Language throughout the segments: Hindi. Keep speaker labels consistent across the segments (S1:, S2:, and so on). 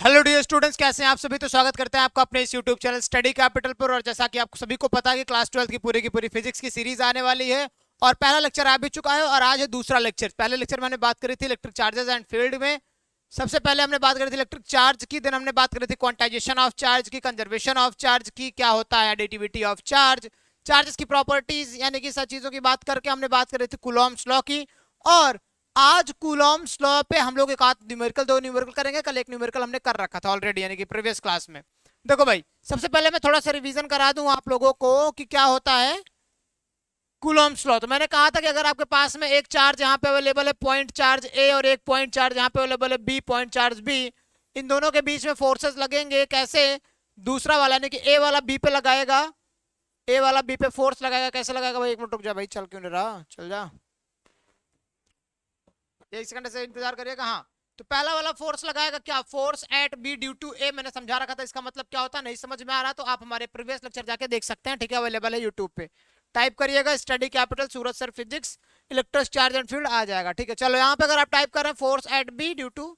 S1: हेलो डियर स्टूडेंट्स, कैसे हैं आप सभी। तो स्वागत करते हैं आपका अपने इस यूट्यूब चैनल स्टडी कैपिटल पर। और जैसा कि आप सभी को पता है कि क्लास 12 की पूरी फिजिक्स की सीरीज आने वाली है और पहला लेक्चर आ भी चुका है और आज है दूसरा लेक्चर। पहले लेक्चर में हमने बात करी थी इलेक्ट्रिक चार्जेस एंड फील्ड में। सबसे पहले हमने बात करी थी इलेक्ट्रिक चार्ज की, देन हमने बात करी थी क्वांटाइजेशन ऑफ चार्ज की, कंजर्वेशन ऑफ चार्ज की, क्या होता है एडिटिविटी ऑफ चार्ज, चार्जेस की प्रॉपर्टीज, यानी कि सब चीजों की बात करके हमने बात करी थी कूलॉम्स लॉ की। और आज कूलॉम्स लॉ पे हम लोग एक आध न्यूमेरिकल, दो न्यूमेरिकल करेंगे। कल एक न्यूमेरिकल हमने कर रखा था ऑलरेडी, यानी कि प्रीवियस क्लास में। देखो भाई, सबसे पहले मैं थोड़ा सा रिवीजन करा दूं आप लोगों को कि क्या होता है कूलॉम्स लॉ। तो मैंने कहा था कि अगर आपके पास में एक चार्ज यहाँ पे अवेलेबल है पॉइंट चार्ज ए और एक पॉइंट चार्ज यहाँ पे अवेलेबल है बी, पॉइंट चार्ज बी, इन दोनों के बीच में फोर्सेस लगेंगे। कैसे? दूसरा वाला यानी कि ए वाला बी पे लगाएगा, ए वाला बी पे फोर्स लगाएगा। कैसे लगाएगा भाई? एक मिनट रुक जा भाई, चल क्यों नहीं रहा, चल जा, एक सेकंड से इंतजार करिएगा। हाँ, तो पहला वाला फोर्स लगाएगा क्या? Force at B due to A. मैंने समझा रखा था इसका मतलब क्या होता है। नहीं समझ में आ रहा तो आप हमारे प्रीवियस लेक्चर जाके देख सकते हैं, ठीक है, अवेलेबल है यूट्यूब पे। टाइप करिएगा study capital Suraj sir physics electric charge and field, आ जाएगा। ठीक है, चलो यहाँ पे अगर आप टाइप कर रहे हैं force at B due to,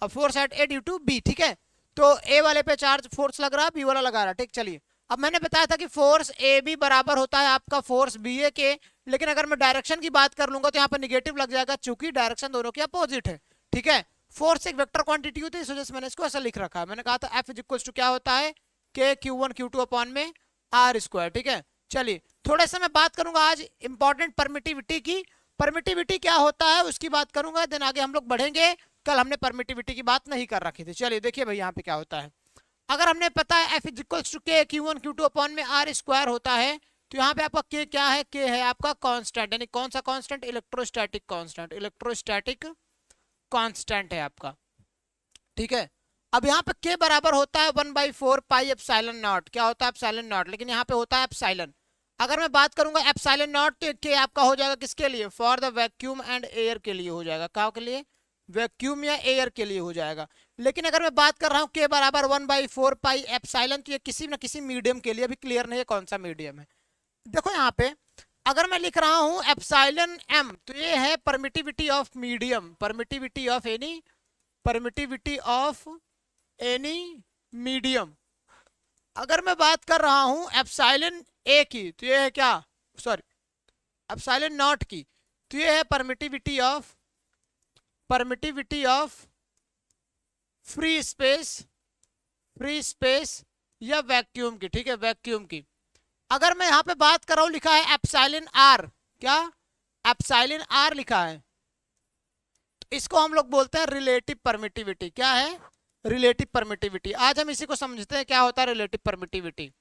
S1: force at A due to B, ठीक है, तो ए वाले पे चार्ज फोर्स लग रहा है, बी वाला लगा रहा है। ठीक, चलिए अब मैंने बताया था कि फोर्स ए बी बराबर होता है आपका फोर्स बी ए के, लेकिन अगर मैं डायरेक्शन की बात कर लूंगा तो यहाँ पर निगेटिव लग जाएगा, चूंकि डायरेक्शन दोनों की अपोजिट है। ठीक है, फोर्स एक वेक्टर क्वांटिटी होती है, इस वजह से मैंने इसको ऐसा लिख रखा है। मैंने कहा था एफ इज इक्वल टू क्या होता है, के Q one Q two upon में आर स्क्वायर। ठीक है, चलिए थोड़ा सा मैं बात करूंगा आज इंपॉर्टेंट परमिटिविटी की। परमिटिविटी क्या होता है उसकी बात करूंगा, देन आगे हम लोग बढ़ेंगे। कल हमने परमिटिविटी की बात नहीं कर रखी थी। चलिए देखिए भाई, यहाँ पे क्या होता है। अगर हमने पता है एफ इज इक्वल टू के Q one Q two upon में आर स्क्वायर होता है, तो यहाँ पे आपका के क्या है? के है आपका कांस्टेंट, यानी कौन सा constant? Electrostatic constant, electrostatic constant है आपका। ठीक है, अब यहाँ पे के बराबर होता है 1/4 पाई एप्सिलॉन नॉट। क्या होता है? एप्सिलॉन नॉट, लेकिन यहाँ पे होता है एप्सिलॉन। अगर मैं बात करूंगा एप्सिलॉन नॉट, तो के आपका हो जाएगा किसके लिए? For the vacuum and air के लिए हो जाएगा। क्या के लिए? वैक्यूम या एयर के लिए हो जाएगा। लेकिन अगर मैं बात कर रहा हूँ के बराबर 1/4 पाई एप्सिलॉन, तो ये किसी न किसी मीडियम के लिए अभी क्लियर नहीं है कौन सा मीडियम है। देखो यहाँ पे अगर मैं लिख रहा हूँ एप्सिलॉन एम, तो ये है permittivity of medium, permittivity of any, permittivity of any medium. अगर मैं बात कर रहा हूं एप्सिलॉन ए की, तो ये है क्या? सॉरी, एप्सिलॉन नॉट की, तो ये है permittivity of, permittivity of free space, free space या वैक्यूम की। ठीक है, वैक्यूम की। अगर मैं यहां पे बात कर रहा हूं, लिखा है एप्सिलॉन आर, क्या? एप्सिलॉन आर लिखा है, तो इसको हम लोग बोलते हैं रिलेटिव परमिटिविटी। क्या है? Relative permittivity. आज हम इसी को समझते हैं क्या होता है रिलेटिव परमिटिविटी।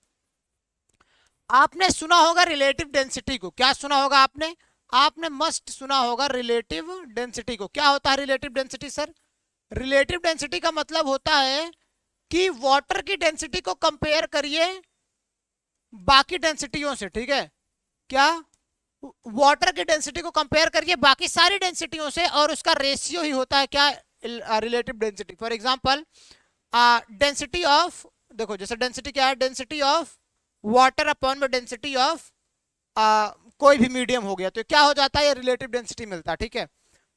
S1: आपने सुना होगा रिलेटिव डेंसिटी को। क्या सुना होगा आपने? आपने मस्ट सुना होगा रिलेटिव डेंसिटी को। क्या होता है relative density sir? Relative density का मतलब होता है कि वाटर की डेंसिटी को कंपेयर करिए बाकी डेंसिटियों से। ठीक है, क्या? वाटर की डेंसिटी को कंपेयर करिए बाकी सारी डेंसिटियों से, और उसका रेशियो ही होता है क्या? Relative density. For example density of, देखो जैसे डेंसिटी क्या है? डेंसिटी ऑफ वाटर अपॉन में डेंसिटी ऑफ कोई भी मीडियम हो गया, तो क्या हो जाता है? ये रिलेटिव डेंसिटी मिलता है। ठीक है,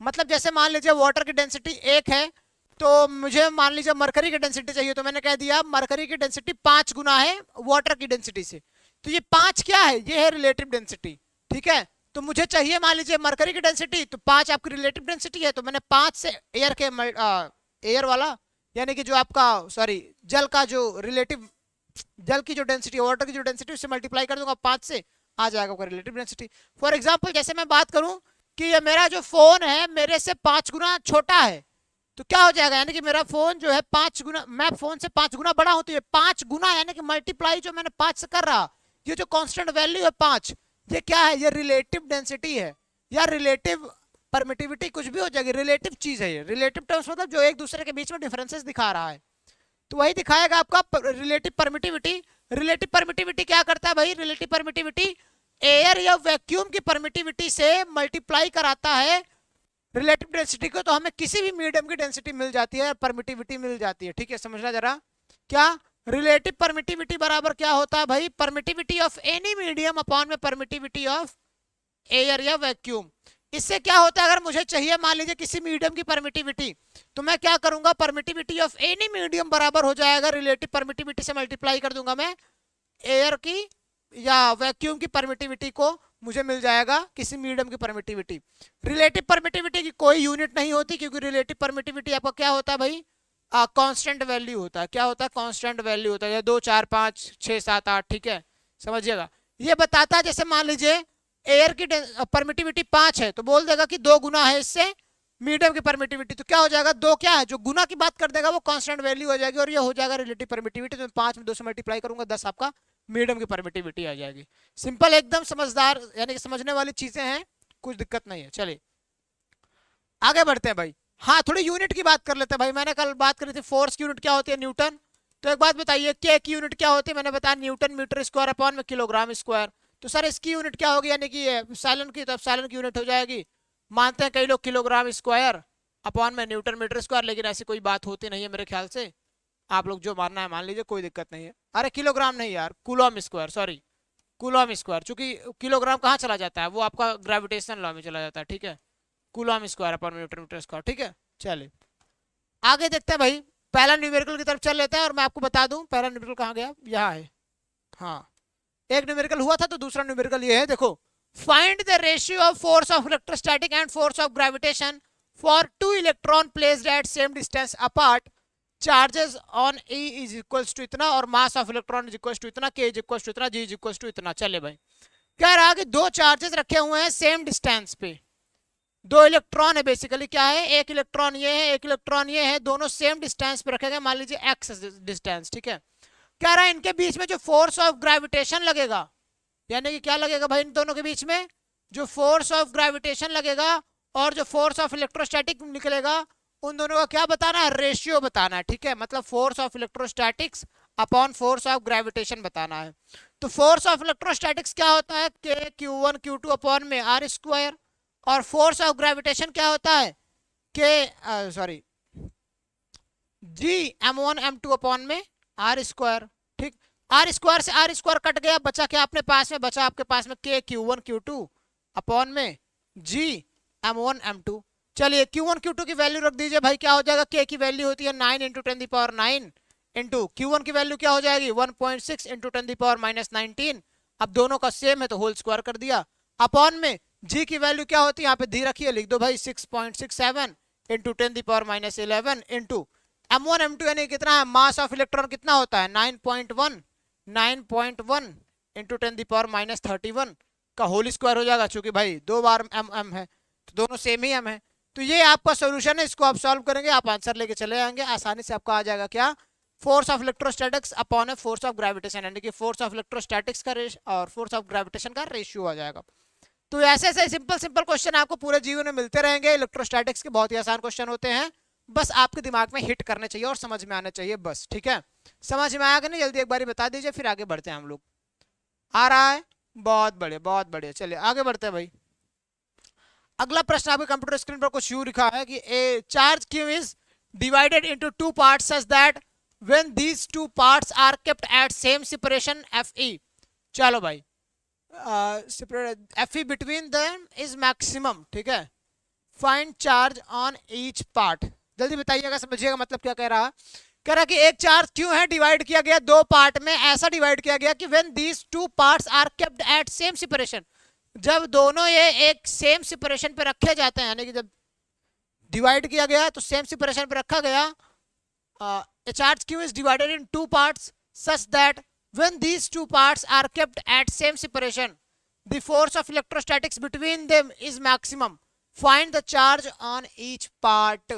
S1: मतलब जैसे मान लीजिए वाटर की डेंसिटी 1 है, तो मुझे मान लीजिए मरकरी की डेंसिटी चाहिए, तो मैंने कह दिया मरकरी की डेंसिटी 5 गुना है वाटर की डेंसिटी से, तो ये 5 क्या है? ये है रिलेटिव डेंसिटी। ठीक है, तो मुझे चाहिए मान लीजिए मरकरी की डेंसिटी, तो 5 आपकी रिलेटिव डेंसिटी है, तो मैंने 5 से एयर के एयर वाला, यानी कि जो आपका सॉरी जल का जो रिलेटिव, जल की जो डेंसिटी, वाटर की जो डेंसिटी, उससे मल्टीप्लाई कर दूंगा 5 से, आ जाएगा आपका रिलेटिव डेंसिटी। फॉर एग्जांपल जैसे मैं बात करूं कि ये मेरा जो फोन है मेरे से 5 गुना छोटा है, तो क्या हो जाएगा? यानी कि मेरा फोन जो है 5 गुना, मैं फोन से 5 गुना बड़ा हूं, तो ये 5 गुना यानी कि मल्टीप्लाई जो मैंने 5 से कर रहा, ये जो कांस्टेंट वैल्यू है 5, ये क्या है? ये रिलेटिव डेंसिटी है या रिलेटिव परमिटिविटी, कुछ भी हो जाएगी, रिलेटिव चीज है ये। रिलेटिव टर्म्स मतलब जो एक दूसरे के बीच में डिफरेंसेस दिखा रहा है, तो वही दिखाएगा आपका रिलेटिव परमिटिविटी। रिलेटिव परमिटिविटी क्या करता है भाई? रिलेटिव परमिटिविटी एयर या वैक्यूम की परमिटिविटी से मल्टीप्लाई कराता है रिलेटिव डेंसिटी को, तो हमें किसी भी मीडियम की डेंसिटी मिल जाती है, परमिटिविटी मिल जाती है। ठीक है, समझना जरा। क्या रिलेटिव परमिटिविटी बराबर क्या होता है भाई? Permittivity of any medium upon में परमिटिविटी ऑफ एयर या वैक्यूम। इससे क्या होता है, अगर मुझे चाहिए मान लीजिए किसी मीडियम की परमिटिविटी, तो मैं क्या करूंगा, परमिटिविटी ऑफ एनी मीडियम बराबर हो जाएगा रिलेटिव परमिटिविटी से मल्टीप्लाई कर दूंगा मैं एयर की या वैक्यूम की परमिटिविटी को, मुझे मिल जाएगा किसी मीडियम की परमिटिविटी। रिलेटिव परमिटिविटी की कोई यूनिट नहीं होती, क्योंकि रिलेटिव परमिटिविटी आपका क्या होता है भाई, कांस्टेंट वैल्यू होता है। क्या होता है, कांस्टेंट वैल्यू होता है, 2 4 5 6 7 8, ठीक है, समझिएगा। ये बताता है जैसे मान लीजिए एयर की परमिटिविटी 5 है, तो बोल देगा कि 2 गुना है इससे मीडियम की परमिटिविटी, तो क्या हो जाएगा, 2 क्या है, जो गुना की बात कर देगा वो कांस्टेंट वैल्यू हो जाएगी, और ये हो जाएगा रिलेटिव परमिटिविटी। तो मैं 5 में 2 से मल्टीप्लाई करूंगा, 10 आपका मीडियम की परमिटिविटी आ जाएगी। सिंपल, एकदम समझदार, यानी कि समझने वाली चीजें हैं, कुछ दिक्कत नहीं है। चलिए आगे बढ़ते हैं भाई। हाँ, थोड़ी यूनिट की बात कर लेते हैं भाई। मैंने कल बात करी थी फोर्स की यूनिट क्या होती है, न्यूटन। तो एक बात बताइए, के की यूनिट क्या होती है, मैंने बताया न्यूटन मीटर स्क्वायर अपॉन में किलोग्राम स्क्वायर। तो सर इसकी यूनिट क्या होगी, यानी कि एप्सिलॉन की, तो एप्सिलॉन की यूनिट हो जाएगी, मानते हैं कई लोग किलोग्राम स्क्वायर अपॉन में न्यूटन मीटर स्क्वायर, लेकिन ऐसी कोई बात होती नहीं है मेरे ख्याल से। आप लोग जो मानना है मान लीजिए, कोई दिक्कत नहीं है। अरे किलोग्राम नहीं यार, Coulomb square, sorry Coulomb square, चूंकि किलोग्राम कहाँ चला जाता है, वो आपका ग्रेविटेशन लॉ में चला जाता है, ठीक है। Coulomb square upon newton metre square, ठीक है। चलिए आगे देखते हैं भाई, पहला न्यूमेरिकल की तरफ चल लेते हैं। और मैं आपको बता दूं पहला न्यूमेरिकल कहाँ गया, यहाँ है। हाँ, एक न्यूमेरिकल हुआ था, तो दूसरा न्यूमेरिकल ये है, देखो। Find the ratio of force of electrostatic and force of gravitation for 2 electron placed at same distance apart, charges on e is equals to इतना, और mass of electron is equals to इतना, के इज इक्वल्स टू इतना, जी इज इक्वल्स टू इतना। चले भाई, कह रहा है कि 2 चार्जेस रखे हुए हैं सेम डिस्टेंस पे, 2 इलेक्ट्रॉन है बेसिकली, क्या है, एक इलेक्ट्रॉन ये है, एक इलेक्ट्रॉन ये है, दोनों सेम डिस्टेंस पे रखे गए, मान लीजिए एक्स डिस्टेंस, ठीक है। कह रहा है इनके बीच में जो फोर्स ऑफ ग्रेविटेशन लगेगा, यानी कि क्या लगेगा भाई, इन दोनों के बीच में जो फोर्स ऑफ ग्रेविटेशन लगेगा और जो फोर्स ऑफ इलेक्ट्रोस्टैटिक निकलेगा, उन दोनों का क्या बताना है, रेशियो बताना है, ठीक है। मतलब force of electrostatics upon force of gravitation बताना है। तो फोर्स ऑफ इलेक्ट्रोस्टैटिक्स क्या होता है, के Q1 Q2 अपॉन में आर स्क्वायर, और फोर्स ऑफ ग्रेविटेशन क्या होता है, के सॉरी जी M1 M2 अपॉन में आर स्क्वायर, ठीक। आर स्क्वायर से आर स्क्वायर कट गया, बचा क्या अपने पास में, बचा आपके पास में के Q1 Q2 अपॉन में जी M1 M2। चलिए Q1 Q2 की वैल्यू रख दीजिए भाई, क्या हो जाएगा, के की वैल्यू होती है 9 इंटू 10⁹ इंटू Q1 की वैल्यू क्या हो जाएगी 1.6 इंटू 10⁻19। अब दोनों का सेम है तो होल स्क्वायर कर दिया, अपॉन में जी की वैल्यू क्या होती है, यहाँ पे दी रखिए, लिख दो भाई 6.67 इंटू 10⁻11 इंटू M1 M2, यानी कितना है, मास ऑफ इलेक्ट्रॉन कितना होता है 9.1 इंटू 10⁻31 का होल स्क्वायर हो जाएगा, क्योंकि भाई 2 बार M है तो दोनों सेम ही M है। तो ये आपका सोल्यूशन है, इसको आप सॉल्व करेंगे, आप आंसर लेके चले जाएंगे, आसानी से आपका आ जाएगा क्या, force of electrostatics upon a force of gravitation, यानी कि फोर्स ऑफ इलेक्ट्रोस्टैटिक्स का और फोर्स ऑफ ग्रेविटेशन का रेशियो आ जाएगा। तो ऐसे ऐसे सिंपल सिंपल क्वेश्चन आपको पूरे जीवन में मिलते रहेंगे। इलेक्ट्रोस्टैटिक्स के बहुत ही आसान क्वेश्चन होते हैं, बस आपके दिमाग में हिट करने चाहिए और समझ में आने चाहिए, बस, ठीक है। समझ में आया कि नहीं, जल्दी एक बार बता दीजिए, फिर आगे बढ़ते हैं हम लोग। आ रहा है, बहुत बढ़िया बहुत बढ़िया। चलिए आगे बढ़ते हैं भाई। अगला प्रश्न आपके कंप्यूटर स्क्रीन पर कुछ यूं लिखा है कि a charge q is divided into 2 parts such that when these 2 parts are kept at same separation Fe। चलो भाई, Fe between them is maximum, ठीक है। Find charge on each part, जल्दी बताइएगा, समझिएगा मतलब क्या कह रहा है। कह रहा कि एक चार्ज क्यों है डिवाइड किया गया 2 पार्ट में, ऐसा डिवाइड किया गया कि when these 2 parts are kept at same separation, जब दोनों ये एक सेम सेपरेशन पे रखे जाते हैं, यानी कि जब डिवाइड किया गया तो सेम सेपरेशन पे रखा गया। A charge q is divided in 2 parts such that when these 2 parts are kept at same separation, the force of electrostatics between them is maximum. Find the charge on each part.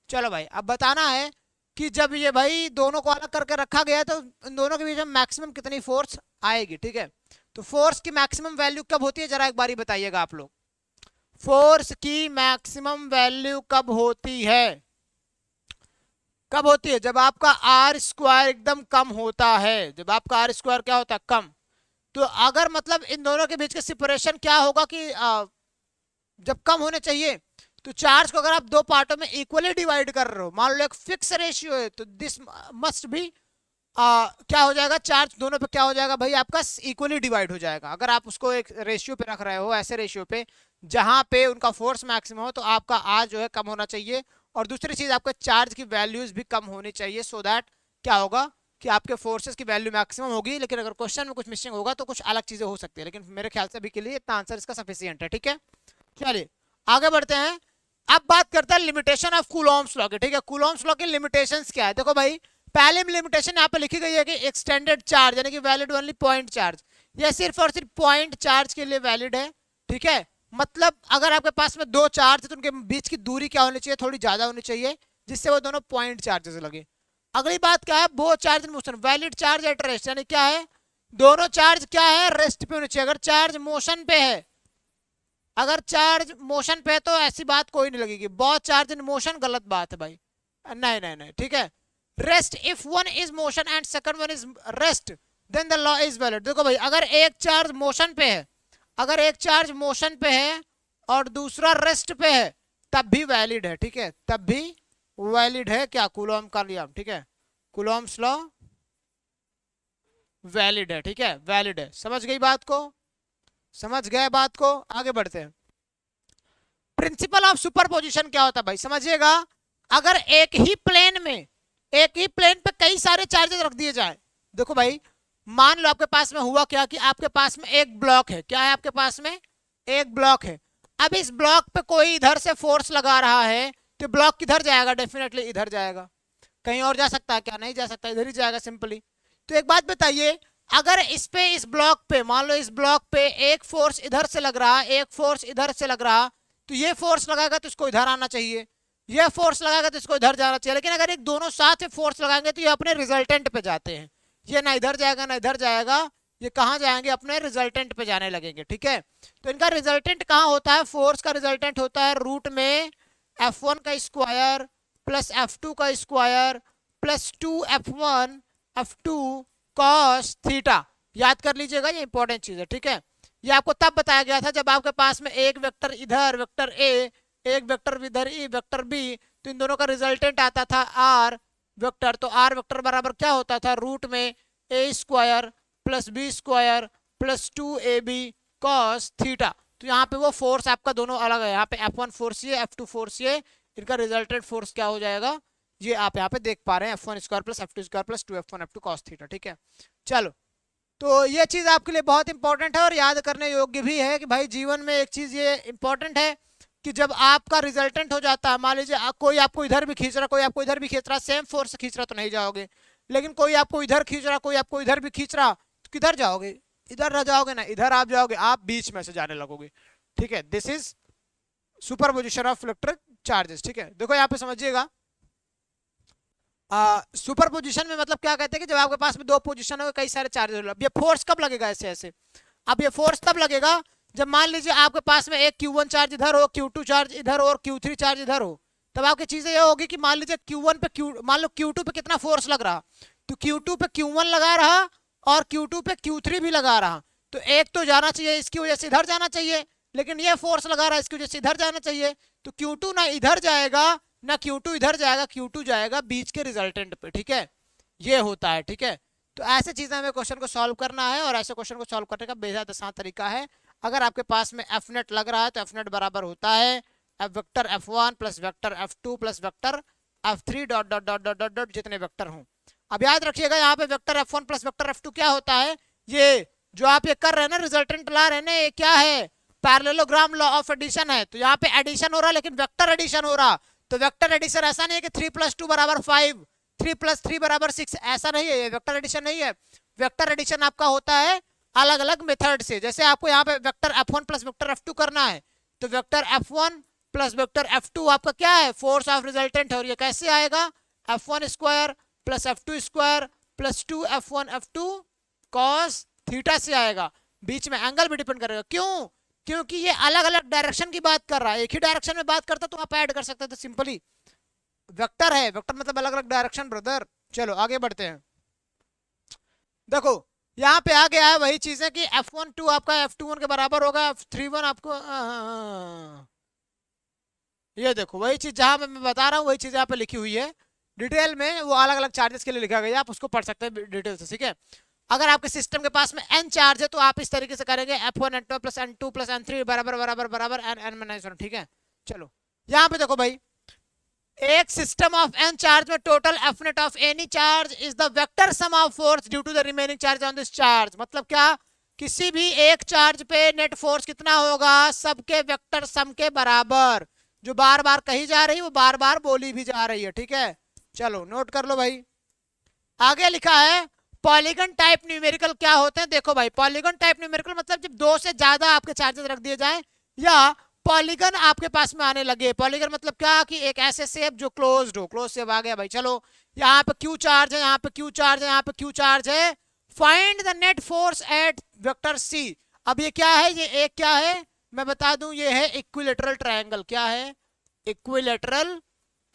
S1: चलो भाई, अब बताना है कि जब ये भाई दोनों को अलग करके रखा गया तो इन दोनों के बीच में मैक्सिमम कितनी फोर्स आएगी, ठीक है। तो फोर्स की मैक्सिमम वैल्यू कब होती है, जरा एक बारी बताइएगा आप लोग, फोर्स की मैक्सिमम वैल्यू कब होती है, कब होती है, जब आपका आर स्क्वायर एकदम कम होता है, जब आपका आर स्क्वायर क्या होता है, कम। तो अगर मतलब इन दोनों के बीच का सेपरेशन क्या होगा कि जब कम होने चाहिए, तो चार्ज को अगर आप 2 पार्टों में इक्वली डिवाइड कर रहे हो, मान लो एक फिक्स रेशियो है, तो दिस मस्ट बी क्या हो जाएगा, चार्ज दोनों पे क्या हो जाएगा भाई, आपका इक्वली डिवाइड हो जाएगा। अगर आप उसको एक रेशियो पे रख रहे हो, ऐसे रेशियो पे जहां पे उनका फोर्स मैक्सिमम हो, तो आपका आर जो है कम होना चाहिए। और दूसरी चीज, आपका चार्ज की वैल्यूज भी कम होनी चाहिए, सो दैट क्या होगा कि आपके फोर्सेस की वैल्यू मैक्सिमम होगी। लेकिन अगर क्वेश्चन में कुछ मिसिंग होगा तो कुछ अलग चीजें हो सकती है, लेकिन मेरे ख्याल से अभी के लिए इतना आंसर इसका सफिशियंट है। ठीक है, चलिए आगे बढ़ते हैं। अब बात करते हैं लिमिटेशन ऑफ कूलॉम्स लॉ की। ठीक है, कूलॉम्स लॉ की लिमिटेशंस क्या है, देखो भाई पहले लिमिटेशन यहाँ पे लिखी गई है कि एक्सटेंडेड चार्ज यानी कि वैलिड ओनली पॉइंट चार्ज, यह सिर्फ और सिर्फ पॉइंट चार्ज के लिए वैलिड है। ठीक है, मतलब अगर आपके पास में दो चार्ज है तो उनके बीच की दूरी क्या होनी चाहिए, थोड़ी ज्यादा होनी चाहिए, जिससे वो दोनों पॉइंट चार्जेस लगे। अगली बात क्या है, वो charge in motion, valid charge at rest, यानी क्या है, दोनों चार्ज क्या है, रेस्ट पे होनी चाहिए। अगर चार्ज मोशन पे है, अगर चार्ज मोशन पे है तो ऐसी बात कोई नहीं लगेगी, बहुत चार्ज इन मोशन गलत बात है भाई, नहीं नहीं नहीं। ठीक है, rest if one is motion and second one is rest then the law is valid. देखो भाई अगर एक चार्ज मोशन पे है, अगर एक चार्ज मोशन पे है और दूसरा रेस्ट पे है, तब भी वैलिड है। ठीक है, तब भी वैलिड है क्या, कूलॉम का नियम। ठीक है, कूलॉम्स लॉ वैलिड है। ठीक है, वैलिड है, समझ गई बात को, समझ गए बात को, आगे बढ़ते हैं। प्रिंसिपल ऑफ सुपरपोजिशन क्या होता है भाई, समझिएगा। अगर एक ही प्लेन में, एक ही प्लेन पे कई सारे चार्जेस रख दिए जाए, देखो भाई मान लो आपके पास में हुआ क्या कि आपके पास में एक ब्लॉक है, क्या है आपके पास में एक ब्लॉक है। अब इस ब्लॉक पे कोई इधर से फोर्स लगा रहा है, तो ब्लॉक किधर जाएगा, डेफिनेटली इधर जाएगा, कहीं और जा सकता है क्या, नहीं जा सकता, इधर ही जाएगा सिंपली। तो एक बात बताइए, अगर इस पे, इस ब्लॉक पे, मान लो इस ब्लॉक पे एक फोर्स इधर से लग रहा, एक फोर्स इधर से लग रहा, तो ये फोर्स लगाएगा तो इसको इधर आना चाहिए, ये फोर्स लगाएगा तो इसको इधर जाना चाहिए। लेकिन अगर एक दोनों साथ में फोर्स लगाएंगे तो ये अपने रिजल्टेंट पे जाते हैं, ये ना इधर जाएगा ना इधर जाएगा, ये कहाँ जाएंगे, अपने रिजल्टेंट पे जाने लगेंगे। ठीक है, तो इनका रिजल्टेंट कहाँ होता है, फोर्स का रिजल्टेंट होता है रूट में F1 का स्क्वायर प्लस F2 का square plus 2F1 F2 cos theta. याद कर लीजिएगा, ये इंपॉर्टेंट चीज है। ठीक है, ये आपको तब बताया गया था जब आपके पास में एक वेक्टर इधर वेक्टर ए, एक वेक्टर इधर ई वेक्टर बी, तो इन दोनों का रिजल्टेंट आता था आर वेक्टर। तो आर वेक्टर बराबर क्या होता था, रूट में A square plus B square plus 2ab cos theta. तो यहाँ पे वो फोर्स आपका दोनों अलग है, यहाँ पे F1 फोर्स ये, F2 फोर्स ये, इनका रिजल्टेंट फोर्स क्या हो जाएगा, ये आप यहाँ पे देख पा रहे हैं, F1 square plus F2 square plus 2F1 F2 cos theta. ठीक है, चलो तो ये चीज आपके लिए बहुत इंपॉर्टेंट है और याद करने योग्य भी है कि भाई जीवन में एक चीज ये इंपॉर्टेंट है कि जब आपका रिजल्टेंट हो जाता है, मान लीजिए कोई आपको इधर भी खींच रहा, कोई आपको इधर भी खींच रहा, सेम फोर्स से खींच रहा तो नहीं जाओगे, लेकिन कोई आपको इधर खींच रहा, कोई आपको इधर भी खींच रहा, तो किधर जाओगे, इधर रह जाओगे ना, इधर आप जाओगे, आप बीच में से जाने लगोगे। ठीक है, this is superposition of electric charges. ठीक है, देखो यहाँ पे समझिएगा, सुपरपोजिशन में मतलब क्या कहते हैं कि जब आपके पास में दो पोजीशन हो, कई सारे चार्जेस, अब ये फोर्स कब लगेगा ऐसे ऐसे, अब ये फोर्स तब लगेगा जब मान लीजिए आपके पास में एक Q1 चार्ज इधर हो, Q2 चार्ज इधर हो और Q3 चार्ज इधर हो। तब आपकी चीजें ये होगी कि मान लीजिए Q1 पे मान लो Q2 पे कितना फोर्स लग रहा, तो Q2 पे Q1 लगा रहा और Q2 पे Q3 भी लगा रहा, तो एक तो जाना चाहिए इसकी वजह से इधर जाना चाहिए, लेकिन ये फोर्स लगा रहा है इसकी वजह से इधर जाना चाहिए, तो Q2 ना इधर जाएगा ना Q2 इधर जाएगा, Q2 जाएगा बीच के रिजल्टेंट पे। ठीक है, ये होता है। ठीक है, तो ऐसे चीजें हमें क्वेश्चन को सॉल्व करना है और ऐसे क्वेश्चन को सॉल्व करने का बेहद आसान तरीका है। अगर आपके पास में एफ नेट लग रहा है तो एफ नेट बराबर होता है F vector F1 plus vector F2 plus vector F3 dot dot dot dot dot dot जितने वेक्टर हों। अब याद रखिएगा यहाँ पे vector F1 plus vector F2 क्या होता है, ये जो आप ये कर रहे हैं ना, रिजल्टेंट ला रहे हैं ना, ये क्या है, पैरेललोग्राम लॉ ऑफ एडिशन है। तो यहाँ पे एडिशन हो रहा है लेकिन वेक्टर एडिशन हो रहा, तो वेक्टर एडिशन ऐसा नहीं है कि 3 + 2 = 5, 3 + 3 = 6, ऐसा नहीं है, ये वेक्टर एडिशन नहीं है। वेक्टर एडिशन आपका होता है अलग अलग मेथड से, जैसे आपको यहाँ पे vector F1 plus vector F2 करना है, तो vector F1 plus vector F2 आपका क्या है, फोर्स ऑफ रिजल्टेंट है, और ये कैसे आएगा, F1 square plus F2 square plus 2F1 F2 cos theta से आएगा। बीच में एंगल भी डिपेंड करेगा, क्यों, क्योंकि ये अलग अलग डायरेक्शन की बात कर रहा है, एक ही डायरेक्शन में बात करता तो आप ऐड कर सकते थे सिंपली, वेक्टर है, वेक्टर मतलब अलग अलग डायरेक्शन ब्रदर। चलो आगे बढ़ते हैं, देखो यहाँ पे आ गया है वही चीजें कि F12 आपका F21 के बराबर होगा, F31 आपको ये देखो वही चीज जहां मैं बता रहा हूँ वही चीज यहाँ पे लिखी हुई है डिटेल में वो अलग अलग चार्जेस के लिए लिखा गया, आप उसको पढ़ सकते हैं डिटेल से, ठीक है। अगर आपके सिस्टम के पास में n चार्ज है तो आप इस तरीके से करेंगे f1 n2 plus n2 plus n3 बराबर बराबर बराबर n n-1, ठीक है। चलो यहाँ पे देखो भाई, एक सिस्टम ऑफ n चार्ज में total f net of any charge is the vector sum of force due to the remaining charge on this charge. मतलब क्या, किसी भी एक चार्ज पे नेट फोर्स कितना होगा, सबके वेक्टर सम के बराबर। जो बार बार कही जा रही है वो बार बार बोली भी जा रही है, ठीक है। चलो नोट कर लो भाई। आगे लिखा है पॉलीगन टाइप न्यूमेरिकल क्या होते हैं। देखो भाई, पॉलीगन टाइप न्यूमेरिकल मतलब जब दो से ज्यादा आपके चार्जेस रख दिए जाएं या पॉलीगन आपके पास में आने लगे। पॉलीगन मतलब क्या, कि एक ऐसे शेप जो क्लोज्ड हो। क्लोज शेप आ गया भाई। चलो यहाँ पे क्यू चार्ज है, यहाँ पे क्यू चार्ज है, यहाँ पे क्यू चार्ज है। Find the net force at vector C. अब ये क्या है, ये एक क्या है मैं बता दूं, ये है इक्विलेटरल ट्रायंगल। क्या है, इक्विलेटरल,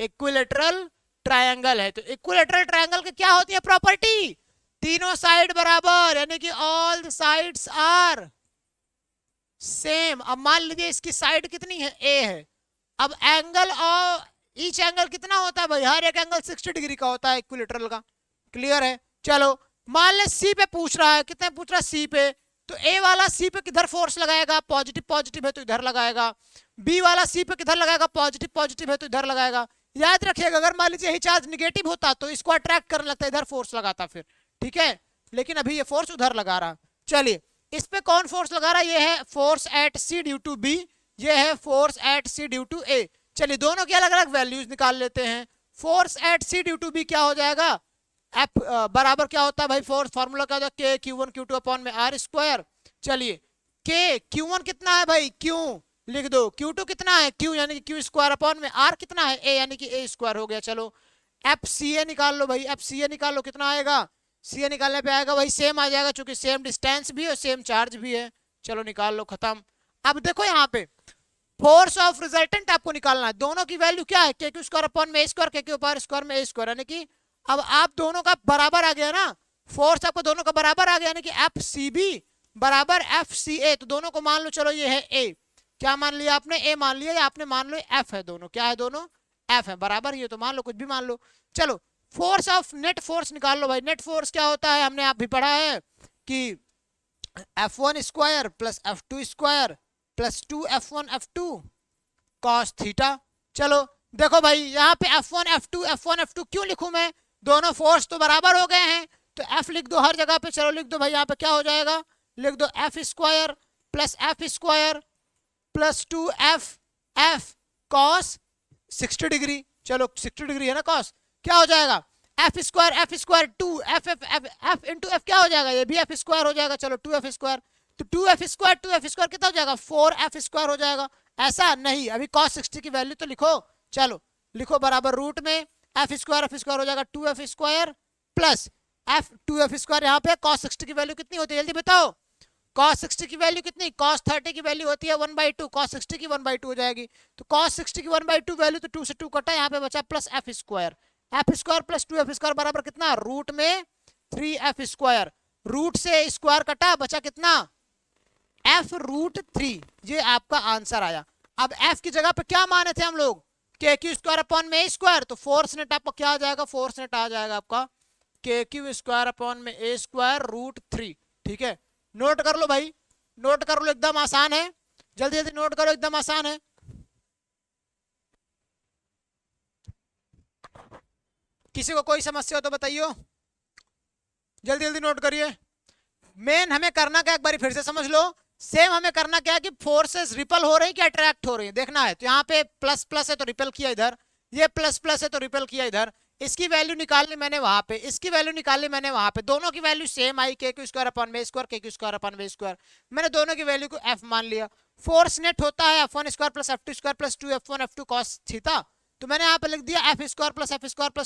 S1: इक्विलेटरल ट्रायंगल है। तो इक्विलेटरल ट्रायंगल की क्या होती है प्रॉपर्टी, तीनों साइड बराबर, यानी कि all the sides are same. अब मान लीजिए इसकी साइड कितनी है, ए है। अब एंगल और ईच एंगल कितना होता है भाई, हर एक एंगल 60 डिग्री का होता है इक्विलेटरल का। क्लियर है। चलो मान ले सी पे पूछ रहा है, कितने पूछ रहा है, सी पे। तो ए वाला सी पे किधर फोर्स लगाएगा, पॉजिटिव पॉजिटिव है तो इधर लगाएगा। बी वाला सी पे किधर लगाएगा, पॉजिटिव पॉजिटिव है तो इधर लगाएगा। याद रखिएगा, अगर मान लीजिए यही चार्ज निगेटिव होता तो इसको अट्रैक्ट करने लगता, इधर फोर्स लगाता फिर, ठीक है। लेकिन अभी ये फोर्स उधर लगा रहा। चलिए इस पे कौन फोर्स लगा रहा है, ये है force at C due to B, ये है force at C due to A. चलिए दोनों की अलग अलग वैल्यूज निकाल लेते हैं। Force at C due to B क्या हो जाएगा, एफ बराबर क्या होता है भाई, फोर्स फॉर्मूला क्या होता है, के Q one Q two upon में आर स्क्वायर। चलिए के क्यू वन कितना है भाई, क्यू लिख दो, क्यू टू कितना है, क्यू यानी कि क्यू स्क्वायर अपॉन में आर कितना है, ए यानी कि ए स्क्वायर हो गया। चलो एफ सी ए निकाल लो भाई, एफ सी ए निकाल लो, कितना आएगा, सी ए निकालने पे आएगा भाई सेम आ जाएगा, क्योंकि सेम डिस्टेंस भी है सेम चार्ज भी है। चलो निकाल लो, खत्म। अब देखो यहाँ पे फोर्स ऑफ रिजल्टेंट आपको निकालना है। दोनों की वैल्यू क्या है, के क्यू स्क्वायर अपॉन में ए स्क्वायर, के क्यू पावर स्क्वायर में ए स्क्वायर, यानी कि अब आप दोनों का बराबर आ गया ना, फोर्स आपको दोनों का बराबर आ गया, यानी कि एफ सी बी बराबर एफ सी ए। तो दोनों को मान लो, चलो ये है ए, क्या मान लिया आपने, ए मान लिया, या आपने मान लो एफ है, दोनों क्या है, दोनों एफ है, बराबर ये तो मान लो, कुछ भी मान लो। चलो फोर्स ऑफ नेट फोर्स निकाल लो भाई। नेट फोर्स क्या होता है, हमने आप भी पढ़ा है कि F1 square plus F2 square plus 2F1 F2 cos theta. चलो देखो भाई यहाँ पे F1 F2 क्यों लिखूं मैं, दोनों फोर्स तो बराबर हो गए हैं, तो F लिख दो हर जगह पे। चलो लिख दो भाई, यहाँ पे क्या हो जाएगा, लिख दो F square plus F square plus 2F cos 60 degree. चलो 60 डिग्री है ना कॉस, क्या हो जाएगा F square 2 F into F क्या हो जाएगा, ये भी एफ स्क्वायर हो जाएगा। चलो 2F स्क्वायर, तो 2F स्क्वायर कितना हो जाएगा, 4F स्क्वायर हो जाएगा। ऐसा नहीं, अभी cos 60 की वैल्यू तो लिखो। चलो लिखो बराबर रूट में एफ स्क्वायर हो जाएगा 2F square plus F 2F square. यहाँ पे cos 60 की वैल्यू कितनी होती है जल्दी बताओ, cos 60 की वैल्यू कितनी, cos 30 की वैल्यू होती है 1/2, cos 60 की 1/2 हो जाएगी। तो cos 60 की 1/2 वैल्यू, तो 2 से 2 कटा, यहाँ पे बचा plus F square plus 2F square बराबर कितना, रूट में 3F स्क्वायर। रूट से स्क्वायर कटा, बचा कितना, F रूट 3। ये आपका आंसर आया। अब F की जगह पे क्या माने थे हम लोग, के क्यू स्क्वायर अपॉन में ए स्क्वायर, तो फोर्स नेट आपका क्या आ जाएगा, फोर्स नेट आ जाएगा आपका के क्यू स्क्वायर अपॉन में ए स्क्वायर रूट 3। ठीक है, नोट कर लो भाई, नोट कर लो, एकदम आसान है, जल्दी जल्दी नोट करो, एकदम आसान है। किसी को कोई समस्या हो तो बताइए, जल्दी जल्दी नोट करिए। मेन हमें करना क्या, एक बार फिर से समझ लो। सेम हमें करना क्या है कि फोर्सेस रिपल हो रही है कि अट्रैक्ट हो रही है, देखना है। तो यहाँ पे प्लस प्लस है तो रिपल किया इधर, ये प्लस प्लस है तो रिपल किया इधर। इसकी वैल्यू निकालनी मैंने वहां पे, इसकी वैल्यू निकालनी मैंने वहां पे, दोनों की वैल्यू सेम आई, के क्यू स्क्वायर अपॉन वे स्क्वायर, के क्यू स्क्वायर अपॉन वे स्क्वायर। मैंने दोनों की वैल्यू को एफ मान लिया। फोर्स नेट होता है F1 square plus F2 square plus 2F1 F2 cos theta. तो मैंने यहाँ पे लिख दिया F square plus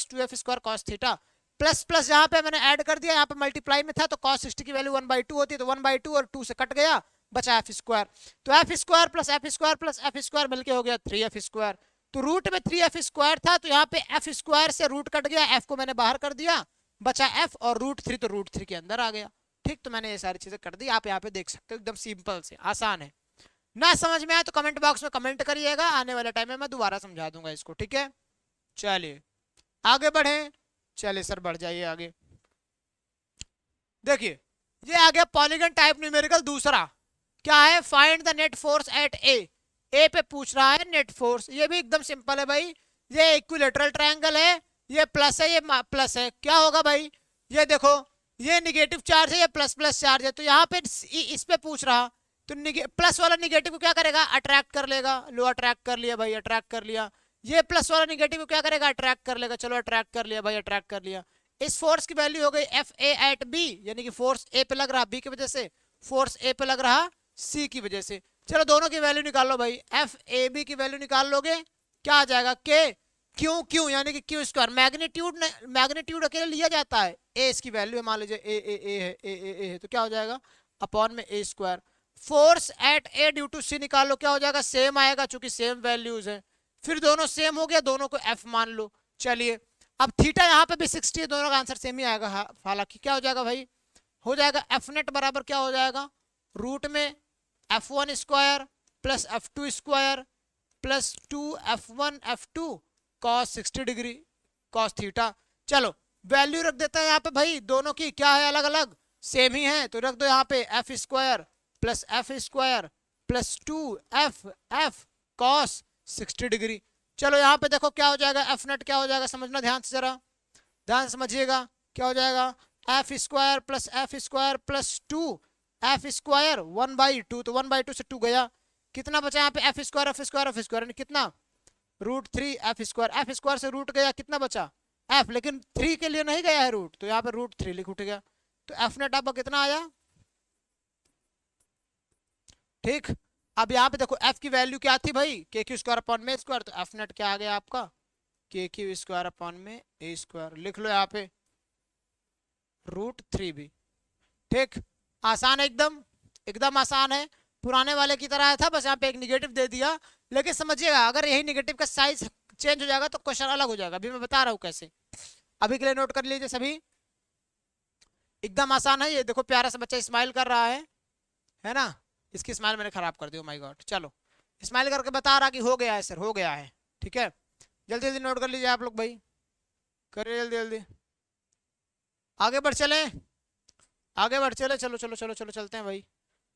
S1: 2F square cos theta, plus plus यहाँ पे मैंने ऐड कर दिया, यहाँ पे मल्टीप्लाई में था तो cos 60 की वैल्यू 1/2 होती है, तो 1/2 और 2 से कट गया, बचा F स्क्वायर। तो F square plus F square मिलके हो गया 3F स्क्वायर। तो रूट में 3F स्क्वायर था, तो यहाँ पे F स्क्वायर से रूट कट गया, F को मैंने बाहर कर दिया, बचा F, और रूट 3 तो रूट 3 के अंदर आ गया। ठीक, तो मैंने ये सारी चीजें कर दी, आप यहाँ पे देख सकते हो, एकदम सिंपल से आसान है। ना समझ में आए तो कमेंट बॉक्स में कमेंट करिएगा, आने वाले टाइम में मैं दोबारा समझा दूंगा इसको। ठीक है, चलिए आगे बढ़े, चलिए सर बढ़ जाइए आगे। देखिए ये आ गया पॉलीगन टाइप न्यूमेरिकल दूसरा, क्या है, find the net force at A पे पूछ रहा है नेट फोर्स। ये भी एकदम सिंपल है भाई, ये इक्विलेटरल ट्रायंगल है, ये प्लस है, ये प्लस है, क्या होगा भाई, ये देखो ये निगेटिव चार्ज है, ये प्लस प्लस चार्ज है, तो यहाँ पे इस पे पूछ रहा, तो प्लस वाला निगेटिव को क्या करेगा, अट्रैक्ट कर लेगा, लो अट्रैक्ट कर लिया भाई, अट्रैक्ट कर लिया। ये प्लस वाला निगेटिव को क्या करेगा, अट्रैक्ट कर लेगा, चलो अट्रैक्ट कर लिया भाई, अट्रैक्ट कर लिया। इस फोर्स की वैल्यू हो गई एफ ए एट बी, यानी कि फोर्स ए पे लग रहा बी की वजह से, फोर्स ए पे लग रहा सी की वजह से। चलो दोनों की वैल्यू निकाल लो भाई, एफ ए बी की वैल्यू निकाल लोगे, क्या आ जाएगा, के क्यू क्यू यानी कि क्यू स्क्वायर, मैग्नीट्यूड अकेले लिया जाता है, ए इसकी वैल्यू है, मान लीजिए ए है, ए है, तो क्या हो जाएगा अपॉन में A square. Force at A due to C निकाल लो, क्या हो जाएगा, सेम आएगा चूंकि सेम वैल्यूज है, फिर दोनों सेम हो गया, दोनों को एफ मान लो। चलिए अब थीटा यहाँ पे भी 60 है, दोनों का आंसर सेम ही आएगा, हालांकि क्या हो जाएगा भाई, हो जाएगा एफ नेट बराबर क्या हो जाएगा, रूट में f1 square plus f2 square plus 2f1 f2 cos 60 degree cos theta. चलो वैल्यू रख देता है यहाँ पे भाई, दोनों की क्या है, अलग अलग सेम ही है, तो रख दो यहाँ पे F square plus F square plus 2f cos 60 degree. चलो यहाँ पे देखो क्या हो जाएगा, एफ नेट क्या हो जाएगा, समझना ध्यान से, जरा ध्यान समझिएगा, क्या हो जाएगा, F square plus 2 F square 1/2, तो 1/2 से 2 गया, कितना बचा यहाँ पे, एफ स्क्वायर कितना, √3 एफ स्क्वायर से रूट गया, कितना बचा एफ, लेकिन 3 के लिए नहीं गया है रूट, तो यहाँ पे √3 लिख उठ गया, तो एफ नेट आपका कितना आया, ठीक। अब यहाँ पे देखो एफ की वैल्यू क्या थी भाई, के क्यू स्क्वायर अपॉन में स्क्वायर, तो एफ नेट क्या आ गया आपका, के क्यू स्क्वायर अपॉन में ए स्क्वायर, लिख लो यहाँ पे √3 भी, ठीक। आसान है एकदम, एकदम आसान है, पुराने वाले की तरह था, बस यहाँ पे एक निगेटिव दे दिया, लेकिन समझिएगा अगर यही निगेटिव का साइज चेंज हो जाएगा तो क्वेश्चन अलग हो जाएगा, अभी मैं बता रहा हूँ कैसे, अभी के लिए नोट कर लीजिए सभी, एकदम आसान है। ये देखो प्यारा सा बच्चा स्माइल कर रहा है ना, इसकी स्माइल मैंने खराब कर दी, माय गॉड। चलो स्माइल करके बता रहा कि हो गया है सर, हो गया है, ठीक है, जल्दी जल्दी नोट कर लीजिए आप लोग भाई, करिए जल्दी जल्दी, आगे बढ़ चले, आगे बढ़ चले, चलो चलो चलो चलो चलते हैं भाई।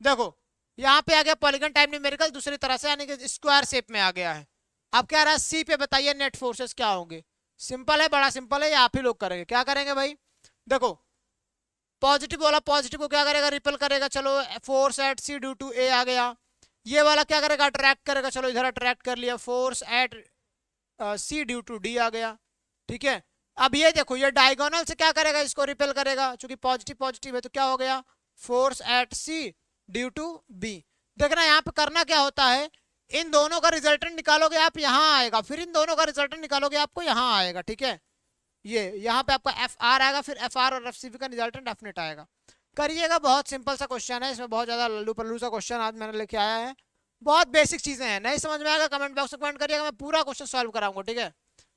S1: देखो यहाँ पे आ गया पॉलीगन टाइप न्यूमेरिकल दूसरी तरह से, यानी कि स्क्वायर शेप में आ गया है। अब क्या रहा, सी पे बताइए नेट फोर्सेस क्या होंगे, सिंपल है, बड़ा सिंपल है, ये आप ही लोग करेंगे, क्या करेंगे भाई, देखो पॉजिटिव वाला पॉजिटिव को क्या करेगा, रिपेल करेगा, चलो force at C due to A आ गया, ये वाला क्या करेगा, अट्रैक्ट करेगा, चलो इधर अट्रैक्ट कर लिया, force at C due to D आ गया, ठीक है। अब ये देखो ये डायगोनल से क्या करेगा, इसको रिपेल करेगा, क्योंकि पॉजिटिव पॉजिटिव है, तो क्या हो गया, force at C due to B. देखना यहाँ पे करना क्या होता है, इन दोनों का रिजल्टेंट निकालोगे आप, यहाँ आएगा, फिर इन दोनों का रिजल्टेंट निकालोगे आपको यहाँ आएगा, ठीक है। ये यहाँ पे आपका एफ आर आएगा, फिर एफ आर और एफ सी बी का रिजल्टेंट एफ नेट आएगा। करिएगा, बहुत सिंपल सा क्वेश्चन है, इसमें बहुत ज्यादा लल्लू पल्लू सा क्वेश्चन आज मैंने लेके आया है, बहुत बेसिक चीजें हैं, नहीं समझ में आएगा कमेंट बॉक्स में कमेंट करिएगा, मैं पूरा क्वेश्चन सॉल्व कराऊंगा, ठीक है।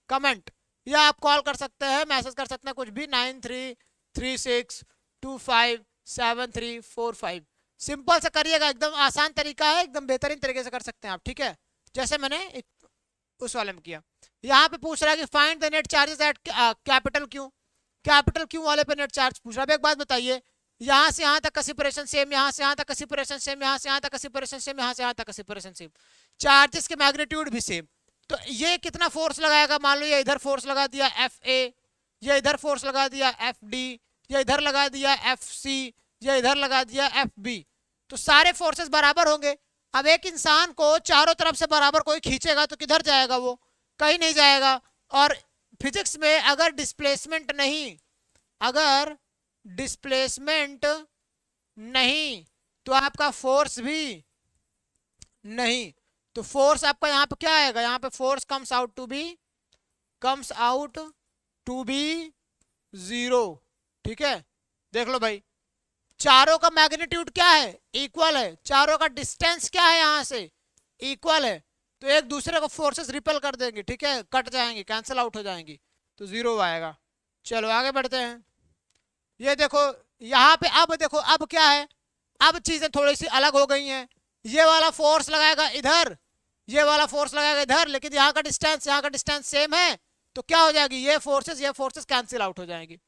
S1: कमेंट या आप कॉल कर सकते हैं, मैसेज कर सकते हैं, कुछ भी 9336257345, सिंपल से करिएगा, एकदम आसान तरीका है, एकदम बेहतरीन तरीके से कर सकते हैं आप, ठीक है, जैसे मैंने एक उस वाले में किया। यहाँ पे पूछ रहा है कि find the net charges at capital Q वाले पे नेट चार्ज पूछ रहा है। एक बात बताइए, यहाँ से यहाँ तक का सेपरेशन सेम, यहाँ से यहाँ तक का सेपरेशन सेम, यहाँ से यहाँ तक का सेपरेशन सेम, यहाँ से यहाँ तक का सेपरेशन सेम, चार्जेस के मैग्नीट्यूड भी सेम, तो ये कितना फोर्स लगाएगा, मान लो ये इधर फोर्स लगा दिया एफ ए, ये इधर फोर्स लगा दिया एफ डी, ये इधर लगा दिया एफ सी, ये इधर लगा दिया एफ बी, तो सारे फोर्सेस बराबर होंगे। अब एक इंसान को चारों तरफ से बराबर कोई खींचेगा तो किधर जाएगा, वो कहीं नहीं जाएगा। और फिजिक्स में अगर डिस्प्लेसमेंट नहीं तो आपका फोर्स भी नहीं, तो फोर्स आपका यहाँ पे क्या आएगा, यहाँ पे force comes out to be 0, ठीक है। देख लो भाई, चारों का मैग्नीट्यूड क्या है, इक्वल है, चारों का डिस्टेंस क्या है, यहाँ से इक्वल है, तो एक दूसरे को फोर्सेस रिपेल कर देंगे, ठीक है, कट जाएंगे, कैंसिल आउट हो जाएंगी, तो 0 आएगा। चलो आगे बढ़ते हैं। ये देखो यहाँ पे, अब देखो अब क्या है, अब चीजें थोड़ी सी अलग हो गई हैं, ये वाला फोर्स लगाएगा इधर, ये वाला फोर्स लगाएगा इधर, लेकिन यहाँ का डिस्टेंस सेम है, तो क्या हो जाएगी, ये फोर्सेस कैंसिल आउट हो जाएंगी।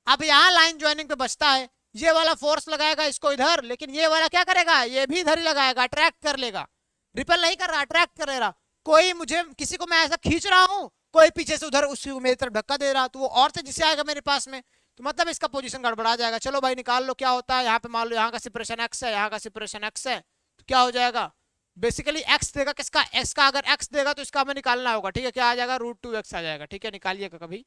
S1: अब यहाँ लाइन ज्वाइनिंग पे बचता है, ये वाला फोर्स लगाएगा इसको इधर, लेकिन ये वाला क्या करेगा, ये भी इधर ही लगाएगा, अट्रैक्ट कर लेगा। रिपेल नहीं कर रहा, अट्रैक्ट कर ले रहा। कोई मुझे किसी को मैं ऐसा खींच रहा हूँ, कोई पीछे से उधर उसी को मेरी तरफ धक्का दे रहा, तो वो और से जिससे आएगा मेरे पास में, तो मतलब इसका पोजीशन गड़बड़ा जाएगा। चलो भाई निकाल लो क्या होता है। यहाँ पे मान लो यहाँ का सेपरेशन एक्स है, यहाँ का सेपरेशन एक्स है, तो क्या हो जाएगा, बेसिकली एक्स देगा किसका, एक्स का। अगर एक्स देगा तो इसका हमें निकालना होगा, ठीक है, क्या आ जाएगा, √2x आ जाएगा, ठीक है। निकालिएगा कभी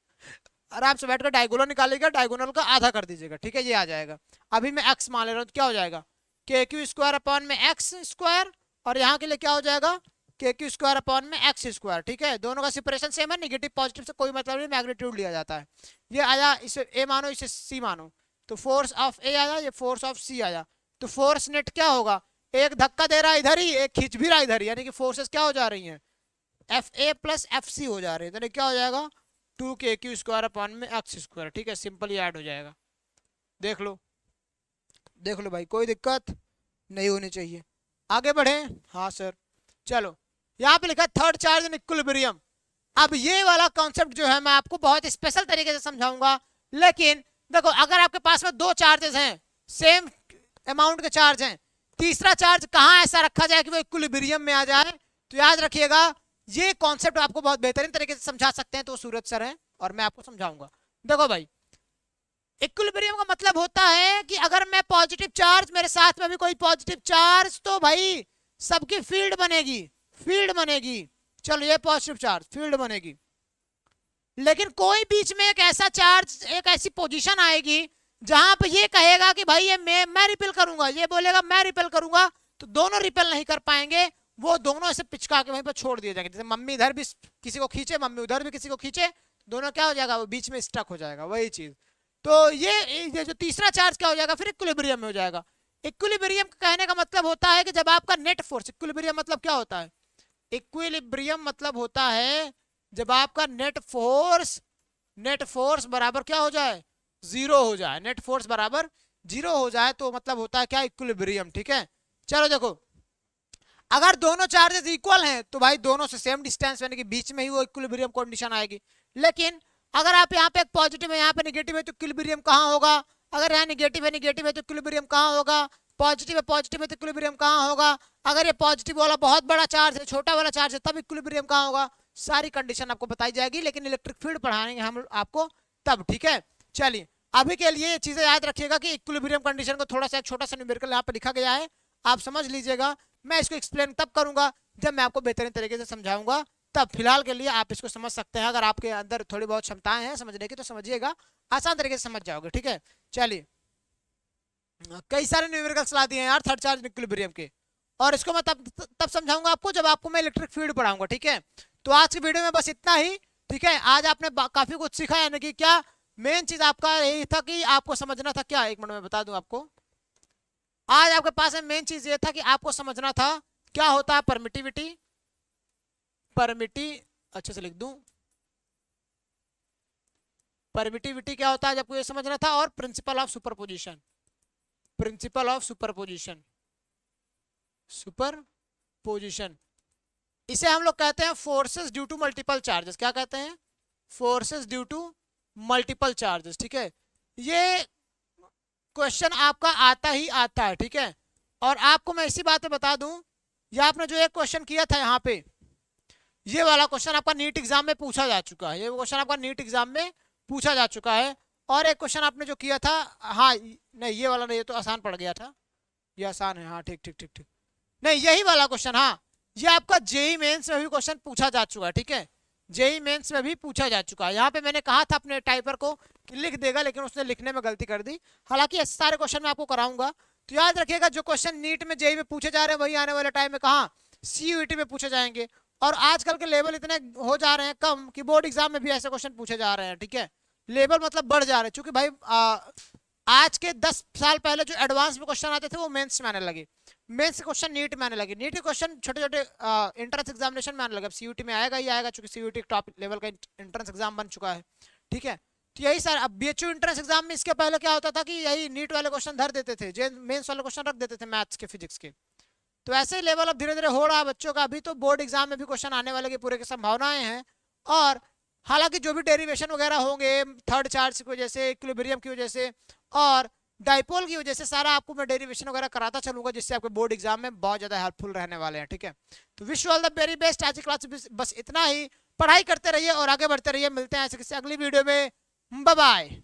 S1: आराम से बैठकर, डायगोनल निकालिएगा, डायगोनल का आधा कर दीजिएगा, ठीक है, ये आ जाएगा। अभी मैं एक्स मान ले रहा हूँ, तो क्या हो जाएगा, KQ² अपॉन में x², और यहाँ के लिए क्या हो जाएगा, KQ² अपॉन में x², ठीक है। दोनों का सेपरेशन सेम है, निगेटिव पॉजिटिव से कोई मतलब नहीं, मैग्नीट्यूड लिया जाता है। ये आया, इसे a मानो, इसे c मानो, तो फोर्स ऑफ a आया, ये फोर्स ऑफ c आया। तो फोर्स नेट क्या होगा, एक धक्का दे रहा है इधर ही, एक खींच भी रहा है इधर ही, यानी कि फोर्सेस क्या हो जा रही हैं, FA प्लस FC हो जा रही है। तो क्या हो जाएगा, 2KQ² अपॉन में x², ठीक है, सिंपली ऐड हो जाएगा। देख लो भाई, कोई दिक्कत नहीं होनी चाहिए। आगे बढ़े, हाँ सर। चलो यहाँ पे लिखा है थर्ड चार्ज इन इक्विलिब्रियम। अब ये वाला कॉन्सेप्ट जो है मैं आपको बहुत स्पेशल तरीके से समझाऊंगा, लेकिन देखो अगर आपके पास में दो चार्जेस हैं, सेम अमाउंट के चार्ज हैं, तीसरा चार्ज कहाँ ऐसा रखा जाए कि वो इक्विलिब्रियम में आ जाए, तो याद रखिएगा ये कॉन्सेप्ट आपको बहुत बेहतरीन तरीके से समझा सकते हैं तो सूरज सर हैं, और मैं आपको समझाऊंगा। देखो भाई, इक्विलिब्रियम का मतलब होता है कि अगर मैं पॉजिटिव चार्ज, मेरे साथ में भी कोई पॉजिटिव चार्ज, तो भाई सबकी फील्ड बनेगी। चलो ये पॉजिटिव चार्ज, फील्ड बनेगी। लेकिन कोई बीच में एक ऐसा चार्ज, एक ऐसी पोजीशन आएगी जहां पे ये कहेगा कि भाई ये मैं रिपेल करूंगा, ये बोलेगा मैं रिपेल करूंगा, तो दोनों रिपेल नहीं कर पाएंगे, वो दोनों ऐसे पिचका के वहीं पर छोड़ दिए जाएंगे। जैसे मम्मी इधर भी किसी को खींचे, मम्मी उधर भी किसी को खींचे, दोनों क्या हो जाएगा, वो बीच में स्टक हो जाएगा, वही चीज। तो ये जो तीसरा चार्ज क्या हो जाएगा, फिर इक्विलिब्रियम में हो जाएगा। इक्विलिब्रियम कहने का मतलब होता है कि जब आपका नेट फोर्स, इक्विलिब्रियम मतलब क्या होता है, इक्विलिब्रियम मतलब होता है जब आपका नेट फोर्स बराबर क्या हो जाए, 0 हो जाए। नेट फोर्स बराबर 0 हो जाए तो मतलब होता है क्या, इक्विलिब्रियम, ठीक है। चलो देखो, अगर दोनों चार्जेस इक्वल हैं तो भाई दोनों से सेम डिस्टेंस, यानी कि बीच में ही वो इक्विलिब्रियम कंडीशन आएगी। लेकिन अगर आप यहाँ पे एक पॉजिटिव है, यहाँ पे नेगेटिव है, तो इक्विलिब्रियम कहाँ होगा, अगर यहाँ नेगेटिव है तो इक्विलिब्रियम कहाँ होगा, पॉजिटिव है तो इक्विलिब्रियम कहाँ होगा, अगर ये पॉजिटिव वाला बहुत बड़ा चार्ज है, छोटा वाला चार्ज है, तब इक्विलिब्रियम कहाँ होगा। सारी कंडीशन आपको बताई जाएगी, लेकिन इलेक्ट्रिक फील्ड पढ़ाएंगे हम आपको तब, ठीक है। चलिए अभी के लिए ये चीजें याद रखिएगा कि इक्विलिब्रियम कंडीशन को थोड़ा सा, एक छोटा सा न्यूमेरिकल यहाँ पे लिखा गया है, आप समझ लीजिएगा। मैं इसको एक्सप्लेन तब करूंगा जब मैं आपको बेहतरीन तरीके से समझाऊंगा, तब फिलहाल के लिए आप इसको समझ सकते हैं। अगर आपके अंदर थोड़ी बहुत क्षमताएं हैं समझने की तो समझिएगा, आसान तरीके से समझ जाओगे, ठीक है। चलिए, कई सारे न्यूमेरिकल्स ला दिए हैं यार थर्ड चार्ज इक्विलिब्रियम के, और इसको मैं तब समझाऊंगा आपको जब आपको मैं इलेक्ट्रिक फील्ड पढ़ाऊंगा, ठीक है। तो आज की वीडियो में बस इतना ही, ठीक है। आज आपने काफी कुछ सीखा, यानी कि क्या मेन चीज आपका यही था कि आपको समझना था क्या, एक मिनट में बता दूं आपको। आज आपके पास में मेन चीज ये था कि आपको समझना था क्या होता है परमिटिविटी, अच्छे से लिख दूं, परमिटिविटी क्या होता है जब ये समझना था, और प्रिंसिपल ऑफ सुपरपोजिशन, इसे हम लोग कहते हैं forces due to multiple charges. क्या कहते हैं, forces due to multiple charges, ठीक है। ये क्वेश्चन आपका आता ही आता है, ठीक है। और आपको मैं इसी बात पे बता दूं, ये आपने जो एक क्वेश्चन किया था यहाँ पे, ये वाला क्वेश्चन आपका नीट एग्जाम में पूछा जा चुका है, ये क्वेश्चन आपका नीट एग्जाम में पूछा जा चुका है। और एक क्वेश्चन आपने जो किया था, हाँ नहीं ये वाला नहीं, ये तो आसान पड़ गया था, ये आसान है, हाँ ठीक, नहीं यही वाला क्वेश्चन, हाँ ये आपका जेई मेंस में भी क्वेश्चन पूछा जा चुका है, ठीक है। जेई मेंस में भी पूछा जा चुका है। यहाँ पे मैंने कहा था अपने टाइपर को कि लिख देगा, लेकिन उसने लिखने में गलती कर दी। हालांकि ऐसे सारे क्वेश्चन मैं आपको कराऊंगा, तो याद रखिएगा जो क्वेश्चन नीट में जेई में पूछे जा रहे हैं वही आने वाले टाइम में कहाँ, CUET में पूछे जाएंगे। और आजकल के लेवल इतने हो जा रहे हैं कम कि बोर्ड एग्जाम में भी ऐसे क्वेश्चन पूछे जा रहे हैं, ठीक है। लेवल मतलब बढ़ जा रहे हैं, चूंकि भाई आज के 10 साल पहले जो एडवांस में क्वेश्चन आते थे वो मेंस में आने लगे, मेंस के क्वेश्चन नीट में आने लगे, नीट के क्वेश्चन छोटे छोटे एंट्रेंस एग्जामिनेशन में आने लगे। अब CUET में आएगा ही आएगा, चूंकि CUET टॉप लेवल का एंट्रेंस एग्जाम बन चुका है, ठीक है। तो यही सर, अब BHU एंट्रेंस एग्जाम में इसके पहले क्या होता था कि यही नीट वाले क्वेश्चन धर देते थे, जो मेंस वाले क्वेश्चन रख देते थे मैथ्स के, फिजिक्स के। तो ऐसे ही लेवल अब धीरे धीरे हो रहा है बच्चों का। अभी तो बोर्ड एग्जाम में भी क्वेश्चन आने वाले की पूरे की संभावनाएं हैं, और हालांकि जो भी डेरिवेशन वगैरह होंगे थर्ड चार्ज की वजह से, इक्विलिब्रियम की वजह से और डाइपोल की वजह से, सारा आपको मैं डेरिवेशन वगैरह कराता चलूंगा, जिससे आपके बोर्ड एग्जाम में बहुत ज्यादा हेल्पफुल रहने वाले हैं। ठीक है, तो wish you all the very best. आज की क्लास बस इतना ही। पढ़ाई करते रहिए और आगे बढ़ते रहिए। मिलते हैं ऐसे किसी अगली वीडियो में। Bye bye.